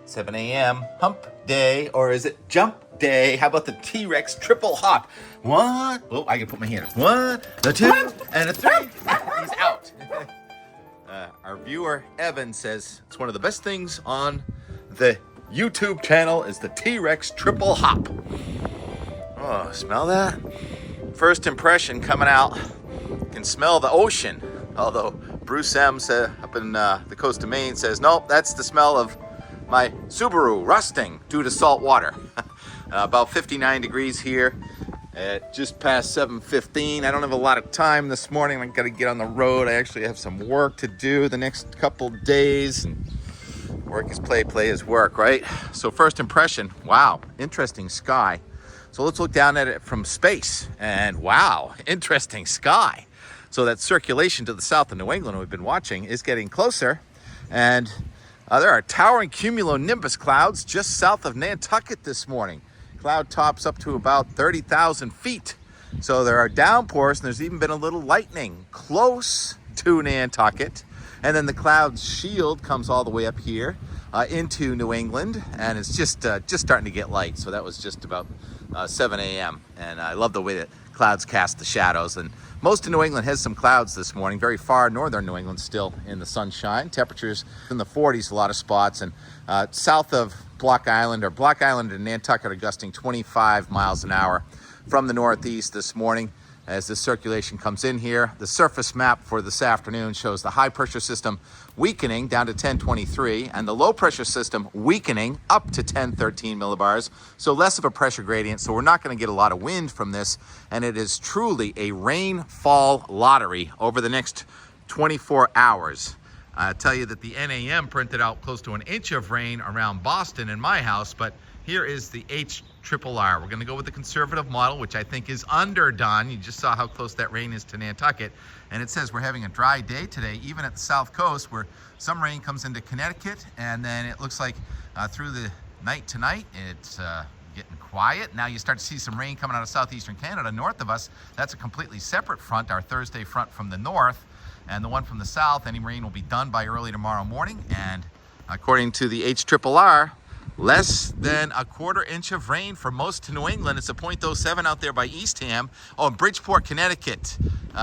7 a.m. hump day, or is it jump day? How about the T-Rex triple hop? One, oh, I can put my hand up. One, a two, and a three. He's out. Our viewer, Evan, says it's one of the best things on the YouTube channel is the T-Rex triple hop. Oh, smell that? First impression coming out. You can smell the ocean. Although Bruce M. up in the coast of Maine says, nope, that's the smell of my Subaru rusting due to salt water. About 59 degrees here at just past 7:15. I don't have a lot of time this morning. I got to get on the road. I actually have some work to do the next couple days. And work is play, play is work, right? So first impression, wow, interesting sky. So let's look down at it from space. And wow, interesting sky. So that circulation to the south of New England we've been watching is getting closer. And there are towering cumulonimbus clouds just south of Nantucket this morning. Cloud tops up to about 30,000 feet. So there are downpours, and there's even been a little lightning close to Nantucket. And then the cloud shield comes all the way up here into New England, and it's just starting to get light. So that was just about 7 a.m. And I love the way that clouds cast the shadows. And most of New England has some clouds this morning. Very far northern New England still in the sunshine. Temperatures in the 40s, a lot of spots. And south of Block Island and Nantucket are gusting 25 miles an hour from the northeast this morning as the circulation comes in here. The surface map for this afternoon shows the high pressure system weakening down to 1023 and the low pressure system weakening up to 1013 millibars. So less of a pressure gradient. So we're not going to get a lot of wind from this. And it is truly a rainfall lottery over the next 24 hours. I tell you that the NAM printed out close to an inch of rain around Boston in my house, but here is the HRRR. We're going to go with the conservative model, which I think is underdone. You just saw how close that rain is to Nantucket. And it says we're having a dry day today, even at the south coast, where some rain comes into Connecticut. And then it looks like through the night tonight, it's getting quiet. Now you start to see some rain coming out of southeastern Canada north of us. That's a completely separate front, our Thursday front from the north. And the one from the south, any rain will be done by early tomorrow morning. And according to the HRRR, less than a quarter inch of rain for most of New England. It's a 0.07 out there by Eastham. Oh, in Bridgeport, Connecticut,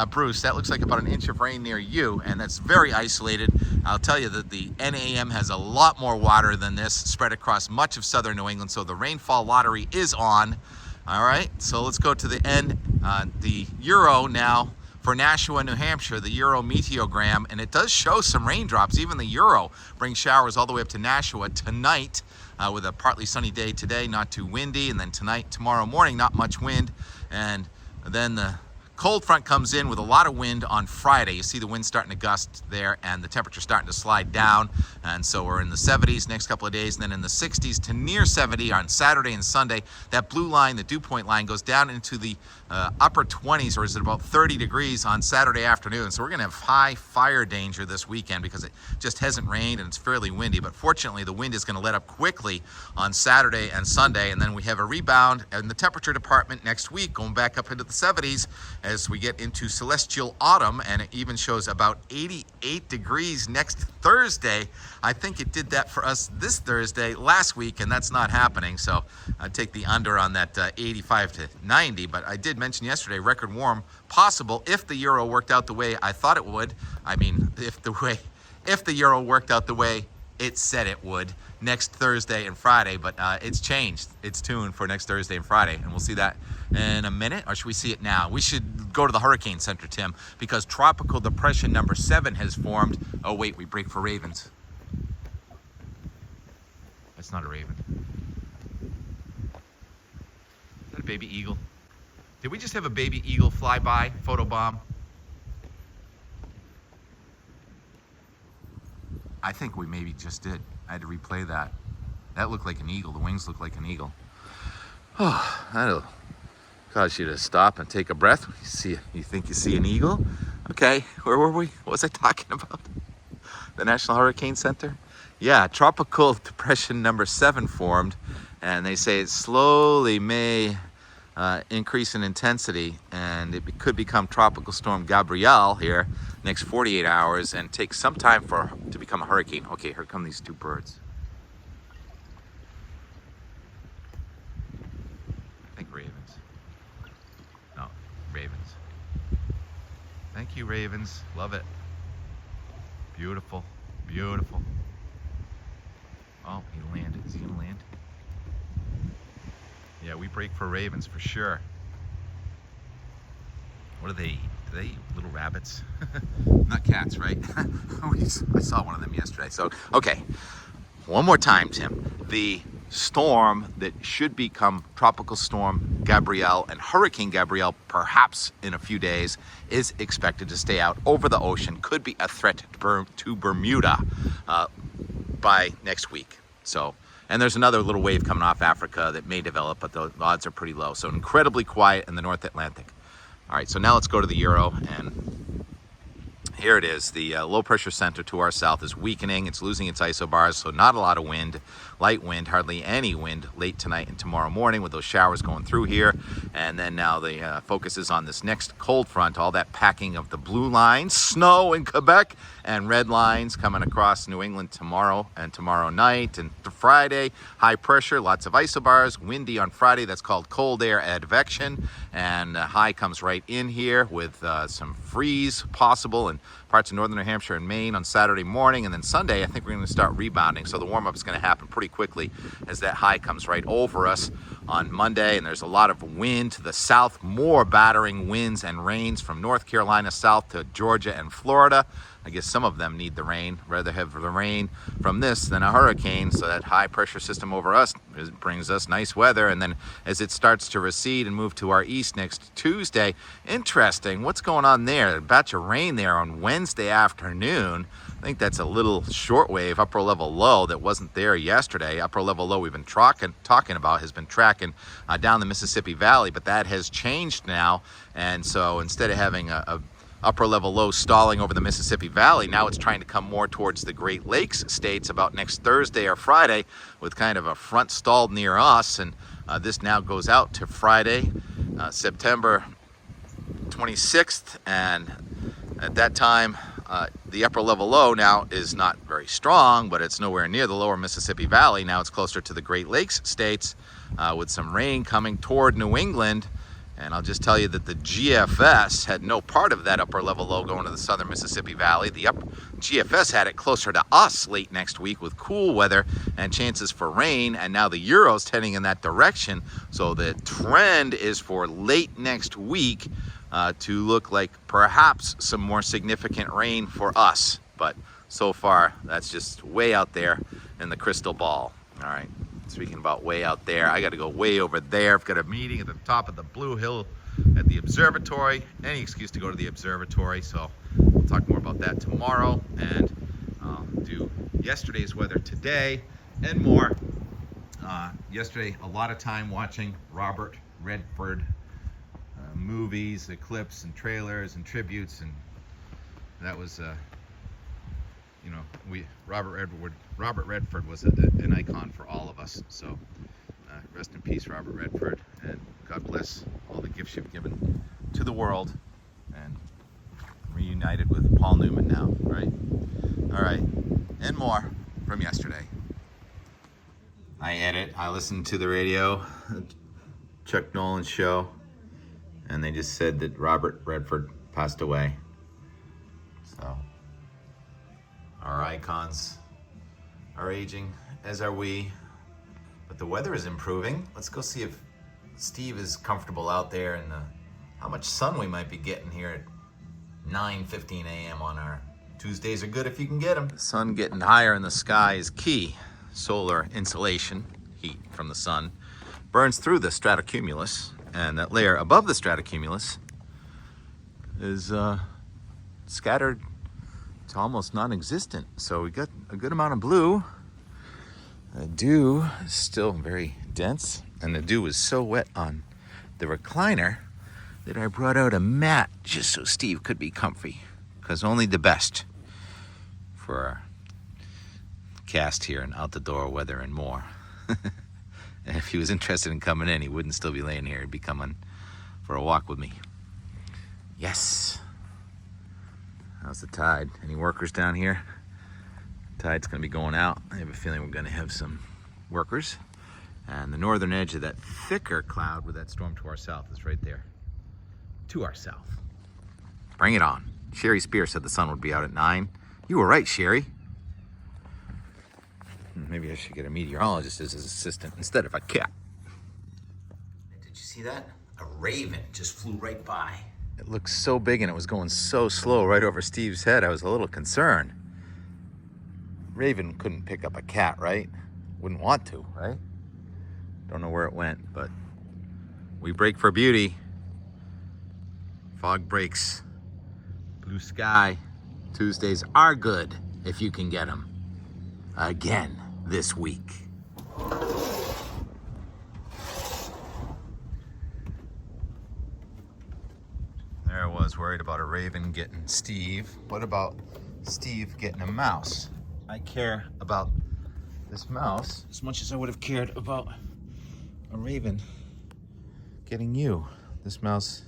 Bruce, that looks like about an inch of rain near you, and that's very isolated. I'll tell you that the NAM has a lot more water than this spread across much of southern New England, so the rainfall lottery is on. All right, so let's go to the Euro now. For Nashua, New Hampshire, the Euro meteogram, and it does show some raindrops. Even the Euro brings showers all the way up to Nashua tonight with a partly sunny day today, not too windy, and then tonight, tomorrow morning, not much wind. And then the cold front comes in with a lot of wind on Friday. You see the wind starting to gust there, and the temperature starting to slide down. And so we're in the 70s next couple of days, and then in the 60s to near 70 on Saturday and Sunday. That blue line, the dew point line, goes down into the upper 20s, or is it about 30 degrees on Saturday afternoon. So we're going to have high fire danger this weekend because it just hasn't rained and it's fairly windy. But fortunately, the wind is going to let up quickly on Saturday and Sunday. And then we have a rebound in the temperature department next week, going back up into the 70s as we get into celestial autumn. And it even shows about 88 degrees next Thursday. I think it did that for us this Thursday last week, and that's not happening. So I'd take the under on that 85 to 90. But I did mention yesterday, record warm possible if the Euro worked out the way I thought it would. I mean, if the Euro worked out the way it said it would next Thursday and Friday, but it's changed. It's tuned for next Thursday and Friday, and we'll see that in a minute, or should we see it now? We should go to the Hurricane Center, Tim, because Tropical Depression number 7 has formed. Oh wait, we break for ravens. That's not a raven. Is that a baby eagle? Did we just have a baby eagle fly by, photobomb? I think we maybe just did. I had to replay that. That looked like an eagle. The wings looked like an eagle. Oh, that'll cause you to stop and take a breath. You think you see an eagle? Okay, where were we? What was I talking about? The National Hurricane Center? Yeah, Tropical Depression number 7 formed, and they say it slowly may increase in intensity, and it could become Tropical Storm Gabrielle here next 48 hours and take some time to become a hurricane. Okay, here come these two birds. ravens. Love it. Beautiful, beautiful. Oh, he landed. Is he gonna land? Yeah, we break for ravens for sure. What do they eat? Do they eat little rabbits? Not cats, right? I saw one of them yesterday. So, okay. One more time, Tim. The storm that should become Tropical Storm Gabrielle and Hurricane Gabrielle perhaps in a few days is expected to stay out over the ocean. Could be a threat to Bermuda by next week. So, and there's another little wave coming off Africa that may develop, but the odds are pretty low. So incredibly quiet in the North Atlantic. All right, so now let's go to the Euro, and here it is. The low pressure center to our south is weakening. It's losing its isobars, so not a lot of wind, light wind, hardly any wind late tonight and tomorrow morning with those showers going through here. And then now the focus is on this next cold front, all that packing of the blue lines, snow in Quebec, and red lines coming across New England tomorrow and tomorrow night and Friday. High pressure, lots of isobars, windy on Friday. That's called cold air advection. And high comes right in here with some freeze possible in parts of northern New Hampshire and Maine on Saturday morning. And then Sunday, I think we're going to start rebounding. So the warm-up is going to happen pretty quickly as that high comes right over us on Monday. And there's a lot of wind to the south, more battering winds and rains from North Carolina south to Georgia and Florida. I guess some of them need the rain, rather have the rain from this than a hurricane. So that high pressure system over us brings us nice weather. And then as it starts to recede and move to our east next Tuesday, interesting, what's going on there? A batch of rain there on Wednesday afternoon. I think that's a little shortwave upper level low that wasn't there yesterday. Upper level low we've been talking about has been tracking down the Mississippi Valley, but that has changed now. And so instead of having a upper level low stalling over the Mississippi Valley, now it's trying to come more towards the Great Lakes states about next Thursday or Friday with kind of a front stalled near us. And this now goes out to Friday, September 26th. And at that time, the upper level low now is not very strong, but it's nowhere near the lower Mississippi Valley. Now it's closer to the Great Lakes states with some rain coming toward New England. And I'll just tell you that the GFS had no part of that upper level low going to the southern Mississippi Valley. The GFS had it closer to us late next week with cool weather and chances for rain. And now the Euro's heading in that direction. So the trend is for late next week to look like perhaps some more significant rain for us. But so far, that's just way out there in the crystal ball. All right. Speaking about way out there, I got to go way over there. I've got a meeting at the top of the Blue Hill at the observatory. Any excuse to go to the observatory, so we'll talk more about that tomorrow and do yesterday's weather today and more. Yesterday, a lot of time watching Robert Redford movies, the clips and trailers and tributes, and that was Robert Redford was an icon for all of us. So rest in peace, Robert Redford, and God bless all the gifts you've given to the world. And reunited with Paul Newman now, right? All right, and more from yesterday. I listened to the radio, Chuck Nolan's show, and they just said that Robert Redford passed away. So our icons are aging, as are we, but the weather is improving. Let's go see if Steve is comfortable out there and how much sun we might be getting here at 9:15 a.m. on our Tuesdays are good if you can get them. The sun getting higher in the sky is key. Solar insulation, heat from the sun, burns through the stratocumulus, and that layer above the stratocumulus is scattered to almost non-existent. So we got a good amount of blue. The dew is still very dense, and the dew was so wet on the recliner that I brought out a mat just so Steve could be comfy, because only the best for our cast here and out the door weather and more. And if he was interested in coming in, he wouldn't still be laying here. He'd be coming for a walk with me. Yes. How's the tide? Any workers down here? Tide's going to be going out. I have a feeling we're going to have some workers. And the northern edge of that thicker cloud with that storm to our south is right there. To our south. Bring it on. Sherry Spear said the sun would be out at 9. You were right, Sherry. Maybe I should get a meteorologist as his assistant instead of a cat. Did you see that? A raven just flew right by. It looked so big and it was going so slow right over Steve's head. I was a little concerned. Raven couldn't pick up a cat, right? Wouldn't want to, right? Don't know where it went, but we break for beauty. Fog breaks. Blue sky. Tuesdays are good if you can get them. Again this week. There I was worried about a raven getting Steve. What about Steve getting a mouse? I care about this mouse as much as I would have cared about a raven getting you. This mouse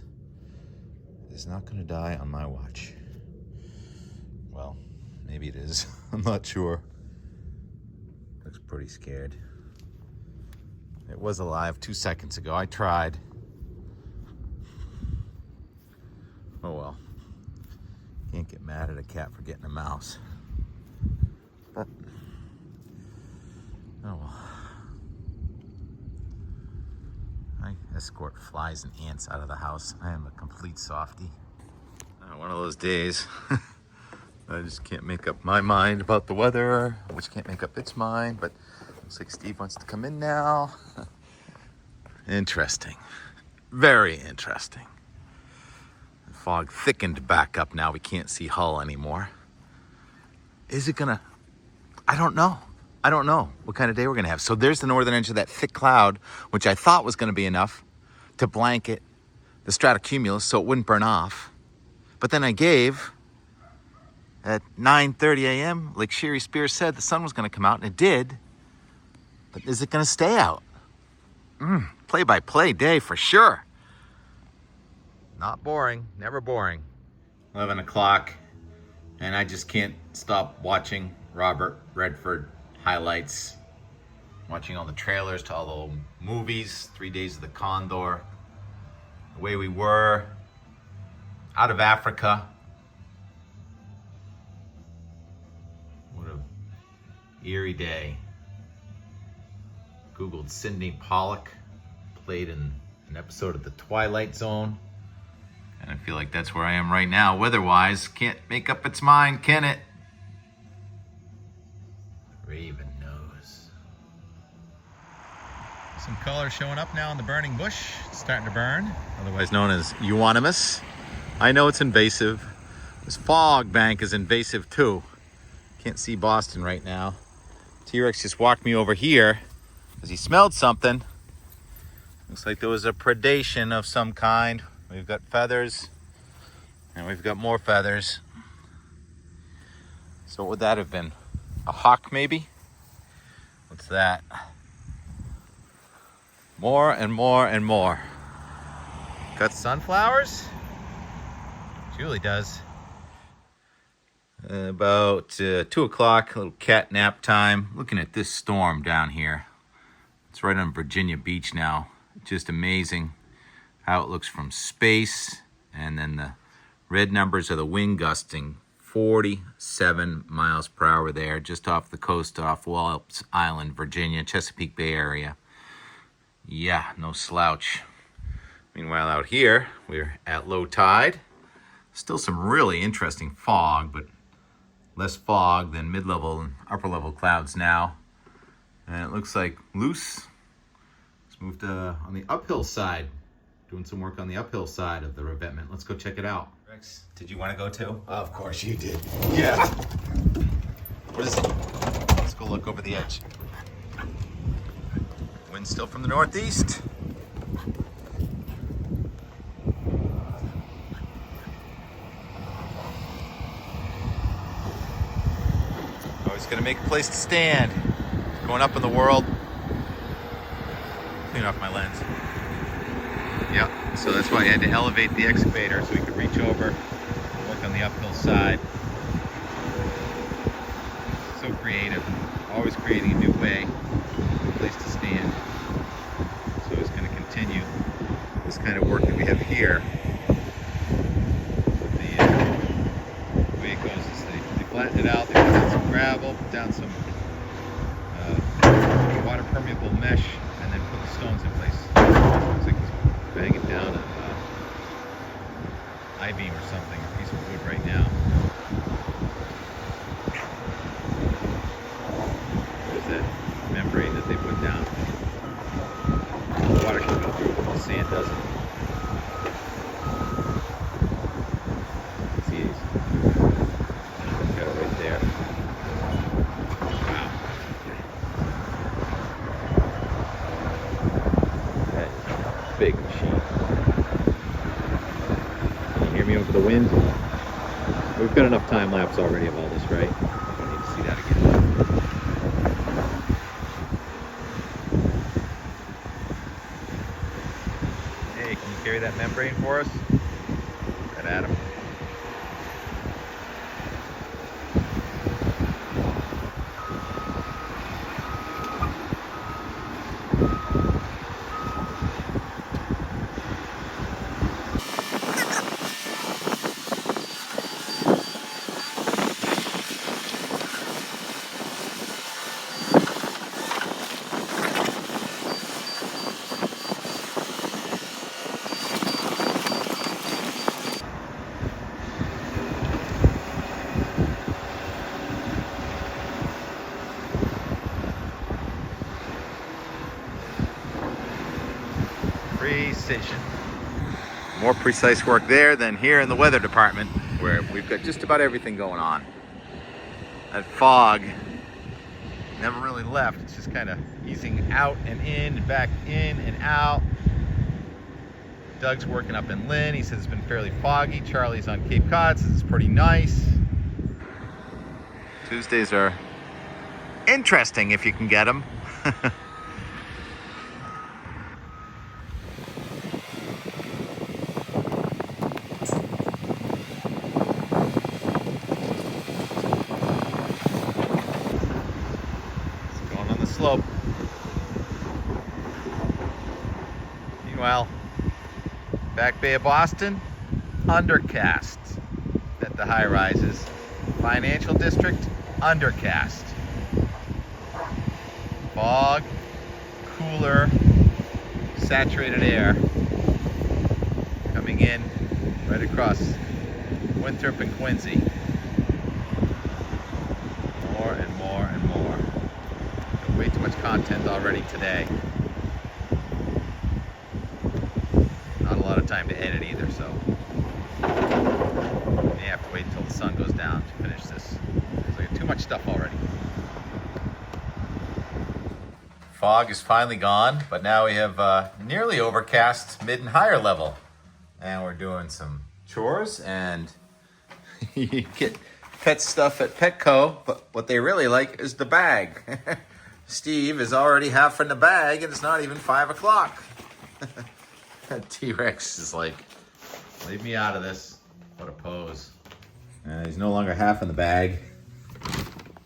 is not going to die on my watch. Well, maybe it is. I'm not sure. Looks pretty scared. It was alive 2 seconds ago. I tried. Oh well. Can't get mad at a cat for getting a mouse. But, oh well. I escort flies and ants out of the house. I am a complete softie. One of those days. I just can't make up my mind about the weather, which can't make up its mind, but looks like Steve wants to come in now. Interesting. Very interesting. The fog thickened back up now. We can't see Hull anymore. Is it gonna? I don't know. I don't know what kind of day we're gonna have. So there's the northern edge of that thick cloud, which I thought was gonna be enough to blanket the stratocumulus so it wouldn't burn off. But then I gave at 9:30 a.m., like Sherry Spears said, the sun was gonna come out, and it did. But is it gonna stay out? Play-by-play day for sure. Not boring, never boring. 11 o'clock, and I just can't stop watching Robert Redford highlights, watching all the trailers to all the movies, 3 Days of the Condor, The Way We Were, Out of Africa. What a eerie day. Googled Sidney Pollack, played in an episode of The Twilight Zone. And I feel like that's where I am right now, weather-wise. Can't make up its mind, can it? Raven knows. Some color showing up now in the burning bush. It's starting to burn, otherwise known as euonymus. I know it's invasive. This fog bank is invasive too. Can't see Boston right now. T-Rex just walked me over here because he smelled something. Looks like there was a predation of some kind. We've got feathers, and we've got more feathers. So what would that have been? A hawk, maybe? What's that? More and more and more. Got sunflowers? Julie does. About 2 o'clock, a little cat nap time. Looking at this storm down here. It's right on Virginia Beach now. Just amazing how it looks from space, and then the red numbers of the wind gusting 47 miles per hour there, just off the coast off Wallops Island, Virginia, Chesapeake Bay area. Yeah, no slouch. Meanwhile, out here, we're at low tide. Still some really interesting fog, but less fog than mid-level and upper-level clouds now. And it looks like Luce has moved on the uphill side. Doing some work on the uphill side of the revetment. Let's go check it out. Rex, did you want to go too? Of course you did. Yeah. What is it? Let's go look over the edge. Wind still from the northeast. Always gonna make a place to stand. Going up in the world. Clean off my lens. Yep, so that's why I had to elevate the excavator so we could reach over, work on the uphill side. So creative, always creating a new way, a place to stand. So it's going to continue this kind of work that we have here. The down some water permeable mesh and then put the stones in place. Looks like he's banging down an I-beam or something, a piece of wood right now. There's that membrane that they put down. The water can go through, but the sand doesn't. See, got it right there. Wow. That big machine. Can you hear me over the wind? We've got enough time lapse already of all this, right? I don't need to see that again. Hey, can you carry that membrane for us? Right at him. Precision. More precise work there than here in the weather department, where we've got just about everything going on. That fog never really left. It's just kind of easing out and in and back in and out. Doug's working up in Lynn. He says it's been fairly foggy. Charlie's on Cape Cod says it's pretty nice. Tuesdays are interesting if you can get them. Slope. Meanwhile, Back Bay of Boston, undercast at the high rises. Financial district, undercast. Fog, cooler, saturated air coming in right across Winthrop and Quincy. More and more and more. Way too much content already today. Not a lot of time to edit either, so may have to wait until the sun goes down to finish this, because I got too much stuff already. Fog is finally gone, but now we have nearly overcast mid and higher level. And we're doing some chores, and you get pet stuff at Petco, but what they really like is the bag. Steve is already half in the bag, and it's not even 5 o'clock. T-Rex is like, leave me out of this. What a pose. He's no longer half in the bag.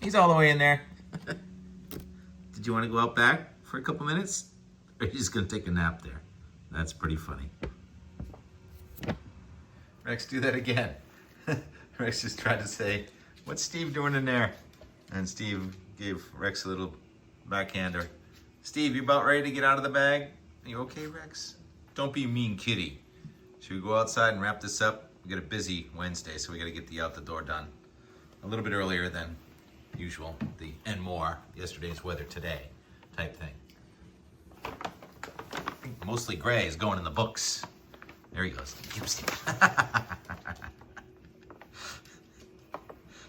He's all the way in there. Did you want to go out back for a couple minutes? Or are you just going to take a nap there? That's pretty funny. Rex, do that again. Rex just tried to say, what's Steve doing in there? And Steve gave Rex a little backhander. Steve, you about ready to get out of the bag? Are you okay, Rex? Don't be a mean kitty. Should we go outside and wrap this up? We got a busy Wednesday, so we got to get the out the door done a little bit earlier than usual. The and more yesterday's weather today type thing. I think mostly gray is going in the books. There he goes. Get him, Steve.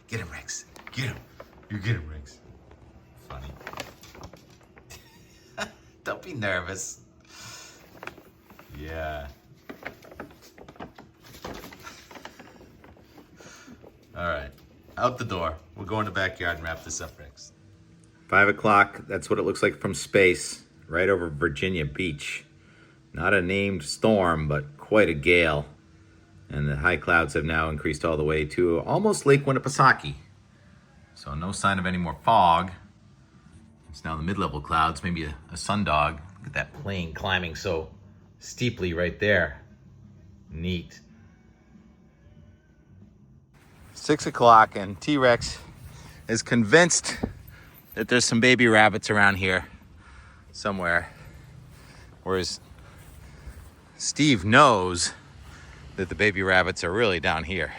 Get him, Rex. Get him. You get him, Rex. Funny. Don't be nervous. Yeah. All right. Out the door. We'll go in the backyard and wrap this up, Rex. 5 o'clock. That's what it looks like from space. Right over Virginia Beach. Not a named storm, but quite a gale. And the high clouds have now increased all the way to almost Lake Winnipesaukee. So no sign of any more fog. It's now the mid-level clouds, maybe a sundog. Look at that plane climbing so steeply right there. Neat. 6 o'clock and T-Rex is convinced that there's some baby rabbits around here somewhere. Whereas Steve knows that the baby rabbits are really down here,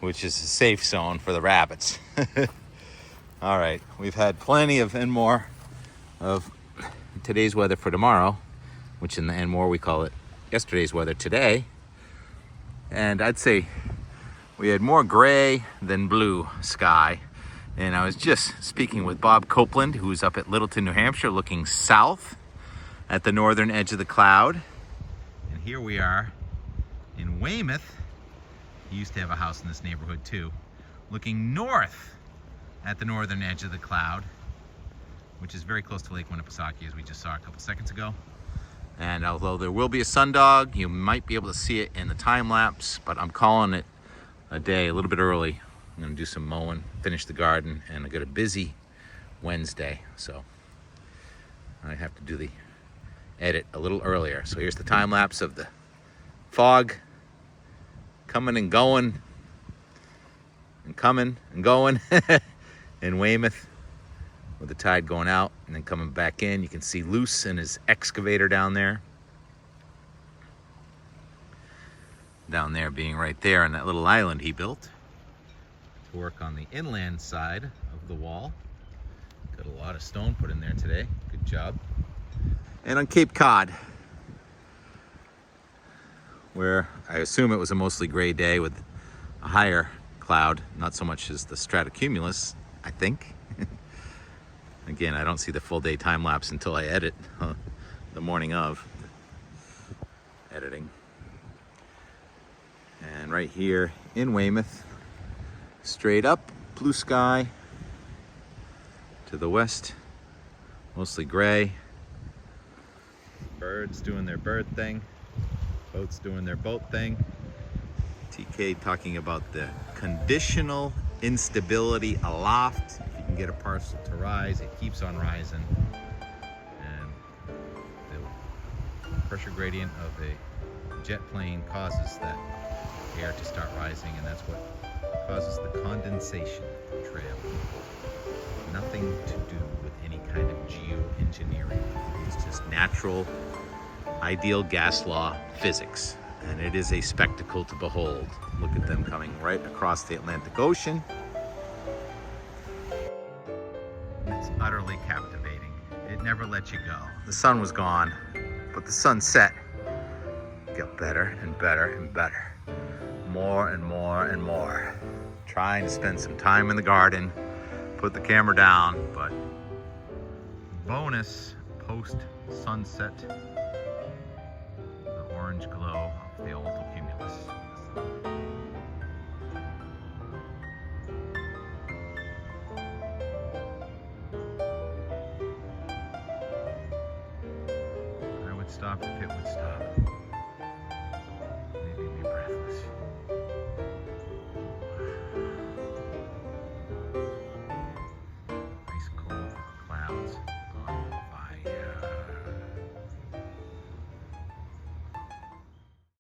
which is a safe zone for the rabbits. All right, we've had plenty of and more of today's weather for tomorrow, which in the and more we call it yesterday's weather today. And I'd say we had more gray than blue sky. And I was just speaking with Bob Copeland, who's up at Littleton, New Hampshire, looking south at the northern edge of the cloud. And here we are in Weymouth. He used to have a house in this neighborhood too, looking north at the northern edge of the cloud, which is very close to Lake Winnipesaukee, as we just saw a couple seconds ago. And although there will be a sundog, you might be able to see it in the time lapse, but I'm calling it a day a little bit early. I'm gonna do some mowing, finish the garden, and I got a busy Wednesday, so I have to do the edit a little earlier. So here's the time lapse of the fog coming and going and coming and going in Weymouth, with the tide going out and then coming back in. You can see Luce and his excavator down there being right there on that little island he built to work on the inland side of the wall. Got a lot of stone put in there today. Good job. And on Cape Cod, where I assume it was a mostly gray day with a higher cloud, not so much as the stratocumulus, I think. Again, I don't see the full day time lapse until I edit the morning of editing. And right here in Weymouth, straight up, blue sky. To the west, mostly gray. Birds doing their bird thing. Boats doing their boat thing. TK talking about the conditional instability aloft. If you can get a parcel to rise, it keeps on rising. And the pressure gradient of a jet plane causes that air to start rising, and that's what causes the condensation trail. Nothing to do with any kind of geoengineering. It's just natural, ideal gas law physics. And it is a spectacle to behold. Look at them coming right across the Atlantic Ocean. It's utterly captivating. It never lets you go. The sun was gone, but the sunset got better and better and better. More and more and more. Trying to spend some time in the garden, put the camera down, but bonus post-sunset, the orange glow of the altocumulus. I would stop if it would stop.